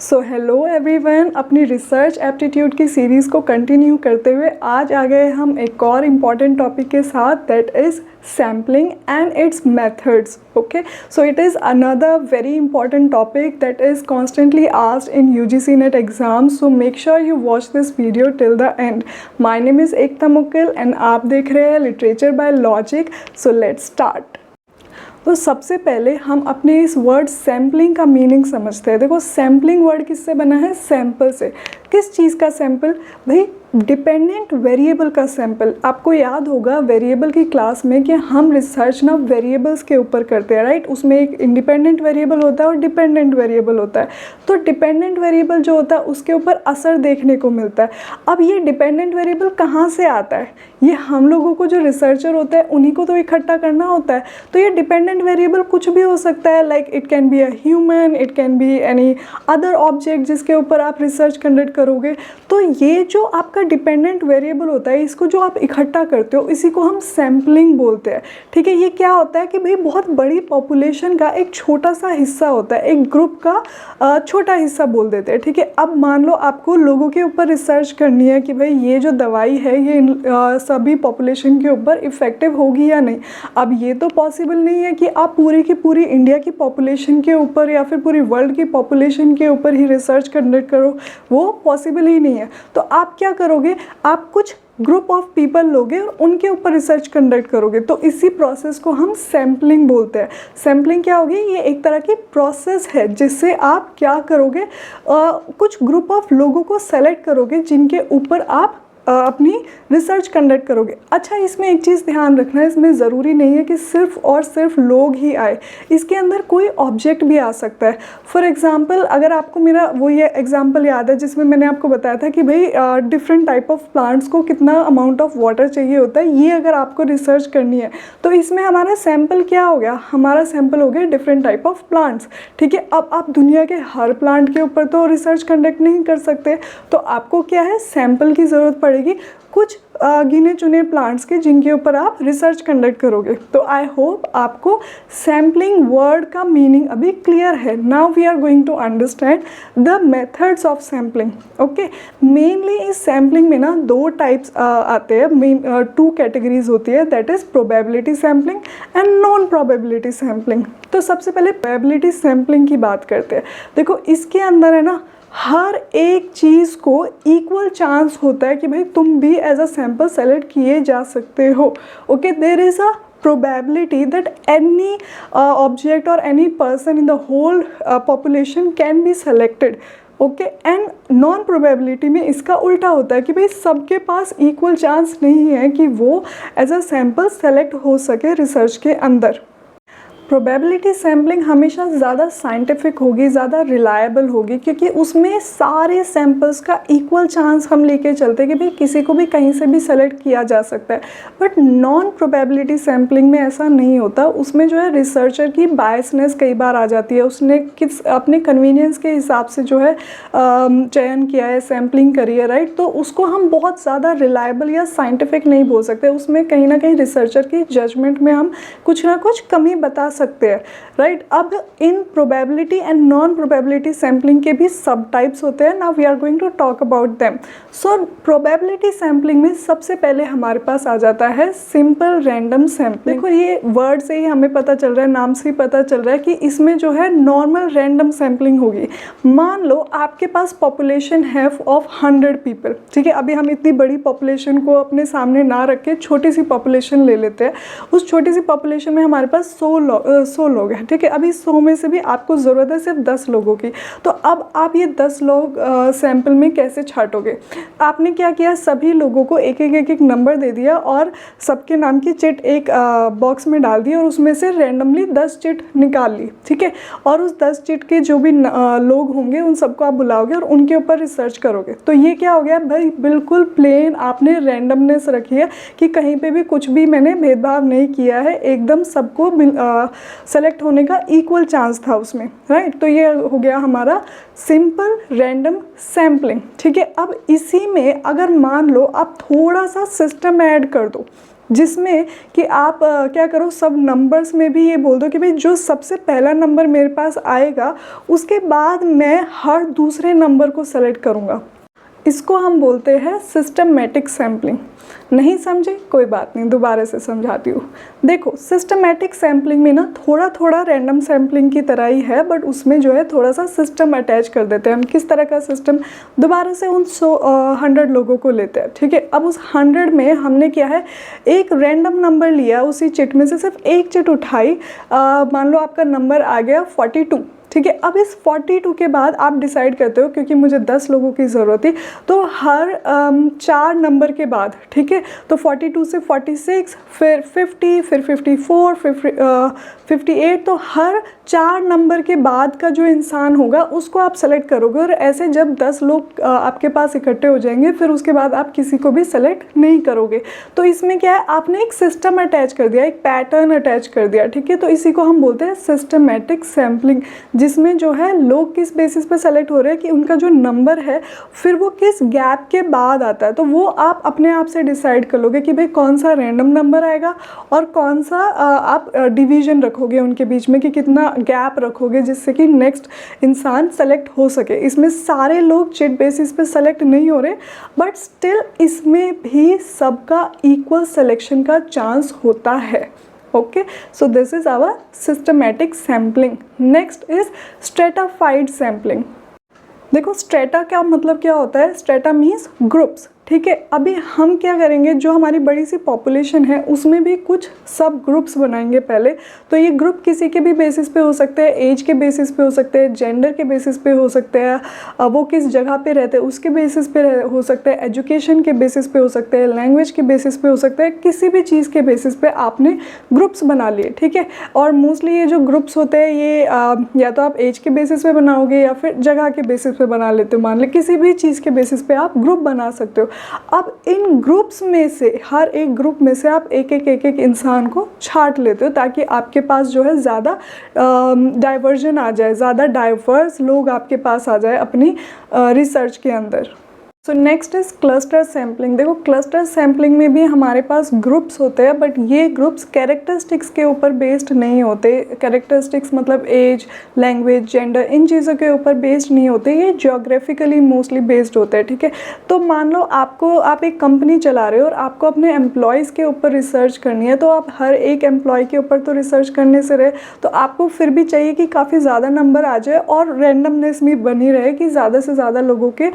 So hello everyone, अपनी research aptitude की series को कंटिन्यू करते हुए आज आ गए हम एक और इम्पॉर्टेंट टॉपिक के साथ, that is sampling and it's methods. Okay, so it is another very important topic that is constantly asked in UGC NET exams, so make sure you watch this video till the end. My name is Ekta Mukil and आप देख रहे हैं literature by logic. So let's start. तो सबसे पहले हम अपने इस वर्ड सैम्पलिंग का मीनिंग समझते हैं. देखो, सैम्पलिंग वर्ड किससे बना है? सैंपल से. किस चीज़ का सैंपल? भाई डिपेंडेंट वेरिएबल का सैंपल. आपको याद होगा वेरिएबल की क्लास में कि हम रिसर्च ना वेरिएबल्स के ऊपर करते हैं, राइट. उसमें एक इंडिपेंडेंट वेरिएबल होता है और डिपेंडेंट वेरिएबल होता है. तो डिपेंडेंट वेरिएबल जो होता है उसके ऊपर असर देखने को मिलता है. अब ये डिपेंडेंट वेरिएबल कहाँ से आता है? ये हम लोगों को जो रिसर्चर होता है उन्हीं को तो इकट्ठा करना होता है. तो ये डिपेंडेंट वेरिएबल कुछ भी हो सकता है, like it can be a human, it can be any other object जिसके ऊपर आप रिसर्च कंडक्ट करोगे. तो ये जो आपका डिपेंडेंट वेरिएबल होता है, इसको जो आप इकट्ठा करते हो इसी को हम सैम्पलिंग बोलते हैं. ठीक है, ये क्या होता है कि भाई बहुत बड़ी पॉपुलेशन का एक छोटा सा हिस्सा होता है, एक ग्रुप का छोटा हिस्सा बोल देते हैं. ठीक है, अब मान लो आपको लोगों के ऊपर रिसर्च करनी है कि भाई ये जो दवाई है ये सभी पॉपुलेशन के ऊपर इफ़ेक्टिव होगी या नहीं. अब ये तो पॉसिबल नहीं है कि आप पूरी की पूरी इंडिया की पॉपुलेशन के ऊपर या फिर पूरी वर्ल्ड की पॉपुलेशन के ऊपर ही रिसर्च कंडक्ट करो, वो पॉसिबल ही नहीं है. तो आप क्या करोगे? आप कुछ ग्रुप ऑफ पीपल लोगे और उनके ऊपर रिसर्च कंडक्ट करोगे. तो इसी प्रोसेस को हम सैम्पलिंग बोलते हैं. सैम्पलिंग क्या होगी? ये एक तरह की प्रोसेस है जिससे आप क्या करोगे, कुछ ग्रुप ऑफ लोगों को सेलेक्ट करोगे जिनके ऊपर आप अपनी रिसर्च कंडक्ट करोगे. अच्छा, इसमें एक चीज़ ध्यान रखना है, इसमें ज़रूरी नहीं है कि सिर्फ और सिर्फ लोग ही आए, इसके अंदर कोई ऑब्जेक्ट भी आ सकता है. फॉर एग्ज़ाम्पल, अगर आपको मेरा वो ये एग्ज़ाम्पल याद है जिसमें मैंने आपको बताया था कि भाई डिफरेंट टाइप ऑफ प्लांट्स को कितना अमाउंट ऑफ वाटर चाहिए होता है, ये अगर आपको रिसर्च करनी है तो इसमें हमारा सैम्पल क्या हो गया? हमारा सैम्पल हो गया डिफरेंट टाइप ऑफ प्लांट्स. ठीक है, अब आप दुनिया के हर प्लांट के ऊपर तो रिसर्च कंडक्ट नहीं कर सकते, तो आपको क्या है, सैम्पल की ज़रूरत पड़ेगी कुछ गिने चुने प्लांट्स के जिनके ऊपर आप रिसर्च कंडक्ट करोगे. तो आई होप आपको सैम्पलिंग वर्ड का मीनिंग अभी क्लियर है. Now we are going to understand the methods of sampling. Okay, mainly इस सैम्पलिंग में ना दो टाइप्स आते हैं, टू कैटेगरीज होती है, that is probability sampling and non probability sampling. तो सबसे पहले प्रोबेबिलिटी सैम्पलिंग की बात करते हैं. देखो, इसके अंदर है ना हर एक चीज़ को इक्वल चांस होता है कि भाई तुम भी एज अ सैम्पल सेलेक्ट किए जा सकते हो. Okay, there is a probability that any object or any person in the whole population can be selected. Okay, and non probability में इसका उल्टा होता है कि भाई सबके पास इक्वल चांस नहीं है कि वो एज अ सैम्पल सेलेक्ट हो सके रिसर्च के अंदर. प्रोबेबिलिटी सैम्पलिंग हमेशा ज़्यादा साइंटिफिक होगी, ज़्यादा रिलायबल होगी, क्योंकि उसमें सारे सैम्पल्स का इक्वल चांस हम लेके चलते हैं कि भाई किसी को भी कहीं से भी सेलेक्ट किया जा सकता है. बट नॉन प्रोबेबिलिटी सैम्पलिंग में ऐसा नहीं होता. उसमें जो है रिसर्चर की बायसनेस कई बार आ जाती है. उसने किस अपने कन्वीनियंस के हिसाब से जो है चयन किया है, सैम्पलिंग करी है, राइट. तो उसको हम बहुत ज़्यादा रिलायबल या साइंटिफिक नहीं बोल सकते. उसमें कहीं ना कहीं रिसर्चर की जजमेंट में हम कुछ ना कुछ कमी बता सकते हैं, राइट. अब इन probability and non probability sampling के भी सब टाइप्स होते हैं. Now we are going to talk about them. So probability sampling में सबसे पहले हमारे पास आ जाता है सिंपल रैंडम सैम्पलिंग. देखो, ये वर्ड से ही हमें पता चल रहा है, नाम से ही पता चल रहा है कि इसमें जो है नॉर्मल रैंडम सैम्पलिंग होगी. मान लो आपके पास पॉपुलेशन है ऑफ 100 पीपल. ठीक है, अभी हम इतनी बड़ी पॉपुलेशन को अपने सामने ना रख के छोटी सी पॉपुलेशन ले लेते हैं. उस छोटी सी पॉपुलेशन में हमारे पास 100 लोग हैं. ठीक है, अभी 100 में से भी आपको ज़रूरत है सिर्फ 10 लोगों की. तो अब आप ये 10 लोग सैंपल में कैसे छांटोगे? आपने क्या किया, सभी लोगों को एक एक नंबर दे दिया और सबके नाम की चिट एक बॉक्स में डाल दी और उसमें से रैंडमली 10 चिट निकाल ली. ठीक है, और उस 10 चिट के जो भी लोग होंगे उन सबको आप बुलाओगे और उनके ऊपर रिसर्च करोगे. तो ये क्या हो गया भाई? बिल्कुल प्लेन आपने रैंडमनेस रखी है कि कहीं पे भी कुछ भी मैंने भेदभाव नहीं किया है, एकदम सबको सेलेक्ट होने का इक्वल चांस था उसमें, राइट। तो ये हो गया हमारा सिंपल रैंडम सैम्पलिंग, ठीक है। अब इसी में अगर मान लो आप थोड़ा सा सिस्टम ऐड कर दो, जिसमें कि आप क्या करो, सब नंबर्स में भी ये बोल दो कि भाई जो सबसे पहला नंबर मेरे पास आएगा उसके बाद मैं हर दूसरे नंबर को सेलेक्ट करूँगा। इसको हम बोलते हैं सिस्टमैटिक सैम्पलिंग। नहीं समझे कोई बात नहीं, दोबारा से समझाती हूँ। देखो सिस्टमैटिक सैम्पलिंग में ना थोड़ा थोड़ा रैंडम सैम्पलिंग की तरह ही है, बट उसमें जो है थोड़ा सा सिस्टम अटैच कर देते हैं हम। किस तरह का सिस्टम? दोबारा से उन 100 लोगों को लेते हैं, ठीक है। अब उस 100 में हमने क्या है, एक रैंडम नंबर लिया, उसी चिट में से सिर्फ एक चिट उठाई, मान लो आपका नंबर आ गया 42, ठीक है। अब इस 42 के बाद आप डिसाइड करते हो, क्योंकि मुझे 10 लोगों की ज़रूरत थी, तो हर 4 नंबर के बाद, ठीक है, तो 42 से 46, फिर 50, फिर 54, फिर 58, तो हर 4 नंबर के बाद का जो इंसान होगा उसको आप सेलेक्ट करोगे। और ऐसे जब 10 लोग आपके पास इकट्ठे हो जाएंगे, फिर उसके बाद आप किसी को भी सेलेक्ट नहीं करोगे। तो इसमें क्या है, आपने एक सिस्टम अटैच कर दिया, एक पैटर्न अटैच कर दिया, ठीक है। तो इसी को हम बोलते हैं सिस्टमैटिक सैम्पलिंग, जिसमें जो है लोग किस बेसिस पे सेलेक्ट हो रहे हैं कि उनका जो नंबर है फिर वो किस गैप के बाद आता है। तो वो आप अपने आप से डिसाइड कर लोगे कि भाई कौन सा रैंडम नंबर आएगा और कौन सा आप डिवीजन रखोगे उनके बीच में, कि कितना गैप रखोगे जिससे कि नेक्स्ट इंसान सेलेक्ट हो सके। इसमें सारे लोग चिट बेसिस पे सेलेक्ट नहीं हो रहे, बट स्टिल इसमें भी सबका इक्वल सिलेक्शन का चांस होता है। Okay, so this is our systematic sampling. Next is stratified sampling. देखो स्ट्रेटा क्या मतलब क्या होता है? स्ट्रेटा मीन्स ग्रुप्स, ठीक है। अभी हम क्या करेंगे, जो हमारी बड़ी सी पॉपुलेशन है उसमें भी कुछ सब ग्रुप्स बनाएंगे पहले। तो ये ग्रुप किसी के भी बेसिस पे हो सकते हैं, एज के बेसिस पे हो सकते हैं, जेंडर के बेसिस पे हो सकते हैं, वो किस जगह पे रहते हैं उसके बेसिस पे हो सकते हैं, एजुकेशन के बेसिस पे हो सकते हैं, लैंग्वेज के बेसिस पे हो सकते हैं, किसी भी चीज़ के बेसिस पे आपने ग्रुप्स बना लिए, ठीक है। और मोस्टली ये जो ग्रुप्स होते हैं ये या तो आप एज के बेसिस पे बनाओगे या फिर जगह के बेसिस पे बना लेते हो। मान लो किसी भी चीज़ के बेसिस पे आप ग्रुप बना सकते हो। अब इन ग्रुप्स में से हर एक ग्रुप में से आप एक एक इंसान को छांट लेते हो, ताकि आपके पास जो है ज़्यादा डाइवर्जन आ जाए, ज़्यादा डाइवर्स लोग आपके पास आ जाए अपनी रिसर्च के अंदर। So next is cluster sampling. देखो क्लस्टर सैम्पलिंग में भी हमारे पास ग्रुप्स होते हैं, बट ये ग्रुप्स कैरेक्टरिस्टिक्स के ऊपर बेस्ड नहीं होते। कैरेक्टरिस्टिक्स मतलब एज, लैंग्वेज, जेंडर, इन चीज़ों के ऊपर बेस्ड नहीं होते, ये ज्योग्राफिकली मोस्टली बेस्ड होते हैं, ठीक है। तो मान लो आप एक कंपनी चला रहे हो और आपको अपने एम्प्लॉयज़ के ऊपर रिसर्च करनी है, तो आप हर एक एम्प्लॉय के ऊपर तो रिसर्च करने से रहे, तो आपको फिर भी चाहिए कि काफ़ी ज़्यादा नंबर आ जाए और रैंडमनेस भी बनी रहे, कि ज़्यादा से ज़्यादा लोगों के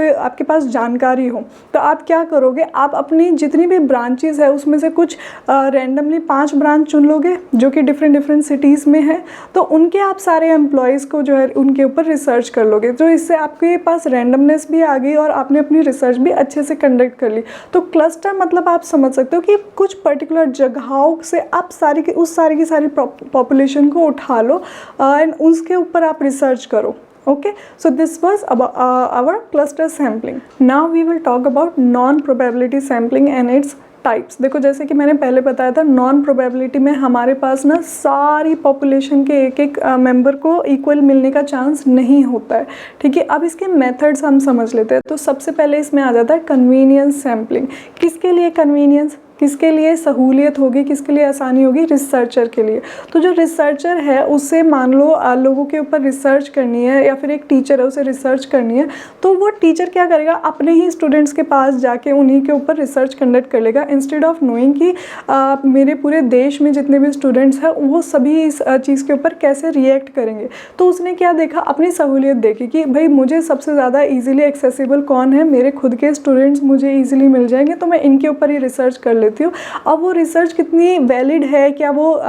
आपके पास जानकारी हो। तो आप क्या करोगे, आप अपनी जितनी भी ब्रांचेस है उसमें से कुछ रैंडमली 5 ब्रांच चुन लोगे जो कि डिफरेंट सिटीज़ में है, तो उनके आप सारे एम्प्लॉयज़ को जो है उनके ऊपर रिसर्च कर लोगे। तो इससे आपके पास रैंडमनेस भी आ गई और आपने अपनी रिसर्च भी अच्छे से कंडक्ट कर ली। तो क्लस्टर मतलब आप समझ सकते हो कि कुछ पर्टिकुलर जगहों से आप सारी की सारी पॉपुलेशन को उठा लो एंड उसके ऊपर आप रिसर्च करो। Okay, so this was about our cluster sampling. Now we will talk about non-probability sampling and its types. देखो जैसे कि मैंने पहले बताया था, नॉन प्रोबेबिलिटी में हमारे पास ना सारी पॉपुलेशन के एक मेंबर को इक्वल मिलने का चांस नहीं होता है, ठीक है। अब इसके मेथड्स हम समझ लेते हैं। तो सबसे पहले इसमें आ जाता है कन्वीनियंस सैम्पलिंग। किसके लिए कन्वीनियंस, किसके लिए सहूलियत होगी, किसके लिए आसानी होगी? रिसर्चर के लिए। तो जो रिसर्चर है उससे मान लो लोगों के ऊपर रिसर्च करनी है, या फिर एक टीचर है उसे रिसर्च करनी है, तो वो टीचर क्या करेगा, अपने ही स्टूडेंट्स के पास जाके उन्हीं के ऊपर रिसर्च कंडक्ट कर लेगा, इंस्टेड ऑफ नोइंग कि मेरे पूरे देश में जितने भी स्टूडेंट्स हैं वो सभी इस चीज़ के ऊपर कैसे रिएक्ट करेंगे। तो उसने क्या देखा, अपनी सहूलियत देखी कि भाई मुझे सबसे ज़्यादा ईजिली एक्सेसिबल कौन है, मेरे खुद के स्टूडेंट्स मुझे ईजिली मिल जाएंगे, तो मैं इनके ऊपर ही रिसर्च कर लेती हूँ। अब वो रिसर्च कितनी वैलिड है, क्या वो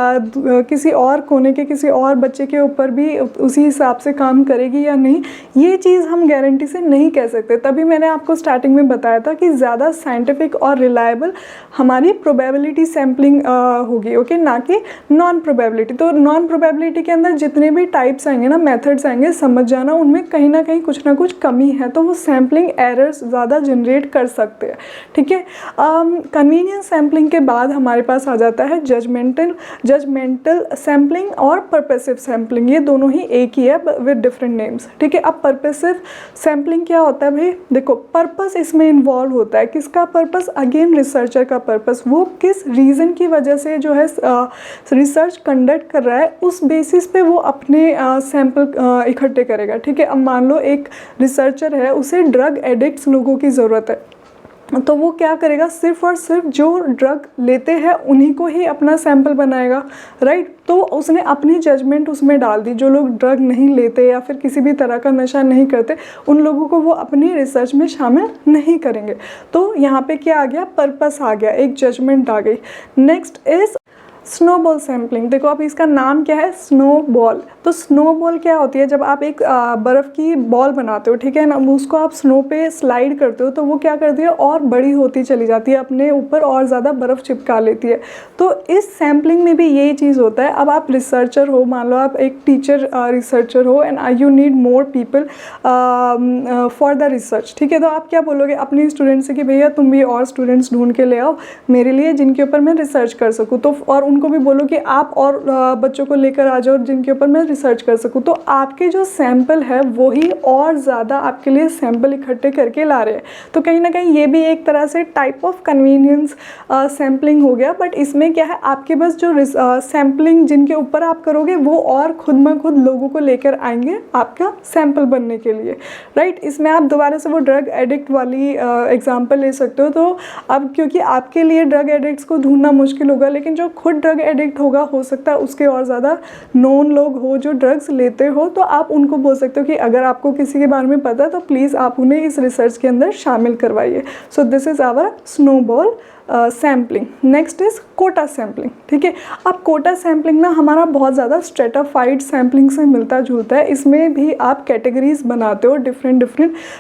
किसी और कोने के किसी और बच्चे के ऊपर भी उसी हिसाब से काम करेगी या नहीं, ये चीज़ हम गारंटी से नहीं कह सकते। तभी मैंने आपको स्टार्टिंग में बताया था कि ज़्यादा साइंटिफिक और रिलायबल हमारी प्रोबेबिलिटी सैम्पलिंग होगी, ओके, ना कि नॉन प्रोबेबिलिटी। तो नॉन प्रोबेबिलिटी के अंदर जितने भी टाइप्स आएंगे ना, मेथड्स आएंगे, समझ जाना उनमें कहीं ना कहीं कुछ ना कुछ कमी है, तो वो सैम्पलिंग एरर्स ज़्यादा जनरेट कर सकते हैं, ठीक है। कन्वीनियंस सैम्पलिंग के बाद हमारे पास आ जाता है जजमेंटल सैम्पलिंग और पर्पसिव सैम्पलिंग। ये दोनों ही एक ही है विद डिफरेंट नेम्स, ठीक है। अब पर्पसिव सैम्पलिंग क्या होता है भाई, देखो पर्पस इसमें इन्वॉल्व होता है। किसका पर्पस, अगेन रिसर्चर का पर्पस। वो किस रीज़न की वजह से जो है रिसर्च कंडक्ट कर रहा है, उस बेसिस पे वो अपने सैंपल इकट्ठे करेगा, ठीक है। अब मान लो एक रिसर्चर है, उसे ड्रग एडिक्ट्स लोगों की ज़रूरत है, तो वो क्या करेगा, सिर्फ और सिर्फ जो ड्रग लेते हैं उन्हीं को ही अपना सैंपल बनाएगा, राइट। तो उसने अपनी जजमेंट उसमें डाल दी। जो लोग ड्रग नहीं लेते या फिर किसी भी तरह का नशा नहीं करते, उन लोगों को वो अपनी रिसर्च में शामिल नहीं करेंगे। तो यहाँ पे क्या आ गया, पर्पस आ गया, एक जजमेंट आ गई। Next is snowball sampling. देखो अब इसका नाम क्या है, स्नोबॉल। तो स्नोबॉल क्या होती है, जब आप एक बर्फ़ की बॉल बनाते हो, ठीक है ना, उसको आप स्नो पे स्लाइड करते हो तो वो क्या करती है, और बड़ी होती चली जाती है, अपने ऊपर और ज़्यादा बर्फ़ चिपका लेती है। तो इस सैम्पलिंग में भी यही चीज़ होता है। अब आप रिसर्चर हो, मान लो आप एक टीचर रिसर्चर हो and you need more people for the research, ठीक है। तो आप क्या बोलोगे अपने स्टूडेंट से कि भैया तुम भी और स्टूडेंट्स ढूंढ के ले आओ मेरे लिए, जिनके ऊपर मैं रिसर्च कर सकूँ। तो और उनको भी बोलो कि आप और बच्चों को लेकर आ जाओ जिनके ऊपर मैं रिसर्च कर सकूँ। तो आपके जो सैंपल है वही और ज़्यादा आपके लिए सैंपल इकट्ठे करके ला रहे हैं। तो कहीं ना कहीं ये भी एक तरह से टाइप ऑफ कन्वीनियंस सैम्पलिंग हो गया। बट इसमें क्या है, आपके पास जो सैम्पलिंग जिनके ऊपर आप करोगे वो और खुद ब खुद लोगों को लेकर आएंगे आपका सैंपल बनने के लिए, राइट। इसमें आप दोबारा से वो ड्रग एडिक्ट वाली एग्जाम्पल ले सकते हो। तो अब क्योंकि आपके लिए ड्रग एडिक्ट्स को ढूंढना मुश्किल होगा, लेकिन जो खुद ड्रग एडिक्ट होगा, हो सकता है उसके और ज़्यादा नोन लोग हो जो ड्रग्स लेते हो, तो आप उनको बोल सकते हो कि अगर आपको किसी के बारे में पता है तो प्लीज़ आप उन्हें इस रिसर्च के अंदर शामिल करवाइए। So this is our snowball sampling. Next is quota sampling, ठीक है। अब कोटा सैम्पलिंग ना हमारा बहुत ज़्यादा स्ट्रेटाफाइड सैम्पलिंग से मिलता जुलता है। इसमें भी आप कैटेगरीज बनाते हो डिफरेंट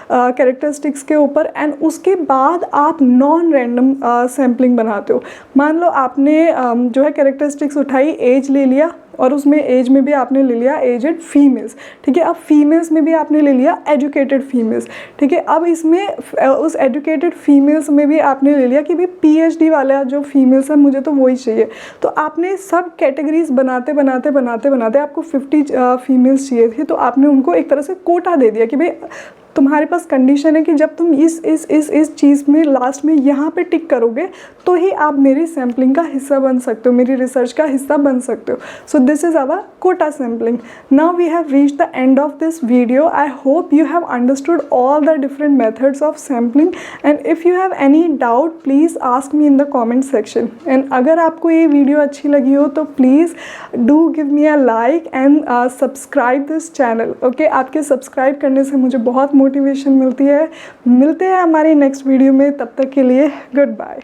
कैरेक्टरिस्टिक्स के ऊपर, एंड उसके बाद आप नॉन रैंडम सैम्पलिंग बनाते हो। मान लो आपने जो है कैरेक्टरिस्टिक्स उठाई, एज ले लिया, और उसमें एज में भी आपने ले लिया एजेड फीमेल्स, ठीक है। अब फीमेल्स में भी आपने ले लिया एजुकेटेड फीमेल्स, ठीक है। अब इसमें उस एजुकेटेड फीमेल्स में भी आपने ले लिया कि भाई पीएचडी वाला जो फीमेल्स है मुझे तो वही चाहिए। तो आपने सब कैटेगरीज बनाते बनाते आपको 50 फीमेल्स चाहिए थी, तो आपने उनको एक तरह से कोटा दे दिया कि भाई तुम्हारे पास कंडीशन है कि जब तुम इस चीज़ में लास्ट में यहाँ पे टिक करोगे तो ही आप मेरी सैम्पलिंग का हिस्सा बन सकते हो, मेरी रिसर्च का हिस्सा बन सकते हो। So this is our quota sampling. Now we have reached the end of this video. I hope you have understood all the different methods of sampling, and if you have any doubt please ask me in the comment section. And अगर आपको ये video अच्छी लगी हो तो please do give me a like and subscribe this channel, okay. आपके subscribe करने से मुझे बहुत मोटिवेशन मिलती है। मिलते हैं हमारी नेक्स्ट वीडियो में, तब तक के लिए गुड बाय।